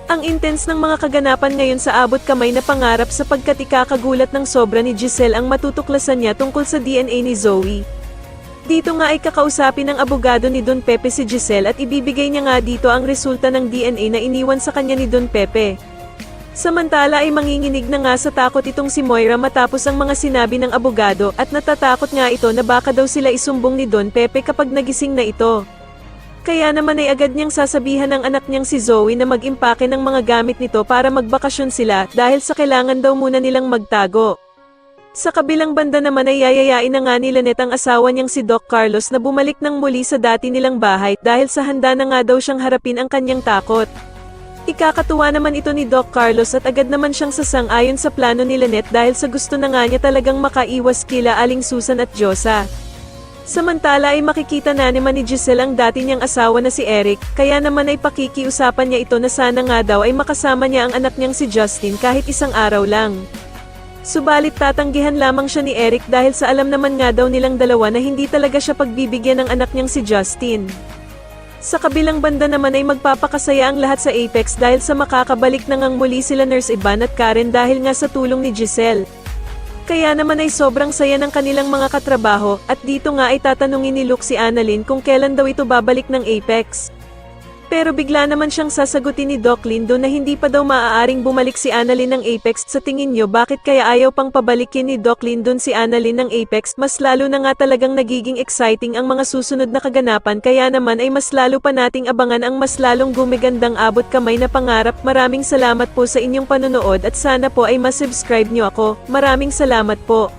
Ang intense ng mga kaganapan ngayon sa abot kamay na pangarap sapagkat ikakagulat ng sobra ni Giselle ang matutuklasan niya tungkol sa DNA ni Zoe. Dito nga ay kakausapin ng abogado ni Don Pepe si Giselle at ibibigay niya nga dito ang resulta ng DNA na iniwan sa kanya ni Don Pepe. Samantala ay manginginig na nga sa takot itong si Moira matapos ang mga sinabi ng abogado at natatakot nga ito na baka daw sila isumbong ni Don Pepe kapag nagising na ito. Kaya naman ay agad niyang sasabihan ng anak niyang si Zoe na mag-impake ng mga gamit nito para magbakasyon sila dahil sa kailangan daw muna nilang magtago. Sa kabilang banda naman ay yayayain na nga ni Lynette ang asawa niyang si Doc Carlos na bumalik ng muli sa dati nilang bahay dahil sa handa na nga daw siyang harapin ang kanyang takot. Ikakatuwa naman ito ni Doc Carlos at agad naman siyang sasang-ayon sa plano ni Lynette dahil sa gusto na nga niya talagang makaiwas kila Aling Susan at Diyosa. Samantala ay makikita na naman ni Giselle ang dati niyang asawa na si Eric, kaya naman ay pakikiusapan niya ito na sana nga daw ay makasama niya ang anak niyang si Justin kahit isang araw lang. Subalit tatanggihan lamang siya ni Eric dahil sa alam naman nga daw nilang dalawa na hindi talaga siya pagbibigyan ng anak niyang si Justin. Sa kabilang banda naman ay magpapakasaya ang lahat sa Apex dahil sa makakabalik na ngang muli sila Nurse Ivan at Karen dahil nga sa tulong ni Giselle. Kaya naman ay sobrang saya ng kanilang mga katrabaho, at dito nga ay tatanungin ni Luke si Annalyn kung kailan daw ito babalik ng Apex. Pero bigla naman siyang sasagutin ni Doc Lindo na hindi pa daw maaaring bumalik si Annalyn ng Apex. Sa tingin niyo bakit kaya ayaw pang pabalikin ni Doc Lindon si Annalyn ng Apex? Mas lalo na nga talagang nagiging exciting ang mga susunod na kaganapan, kaya naman ay mas lalo pa nating abangan ang mas lalong gumigandang abot kamay na pangarap. Maraming salamat po sa inyong panonood at sana po ay masubscribe niyo ako. Maraming salamat po.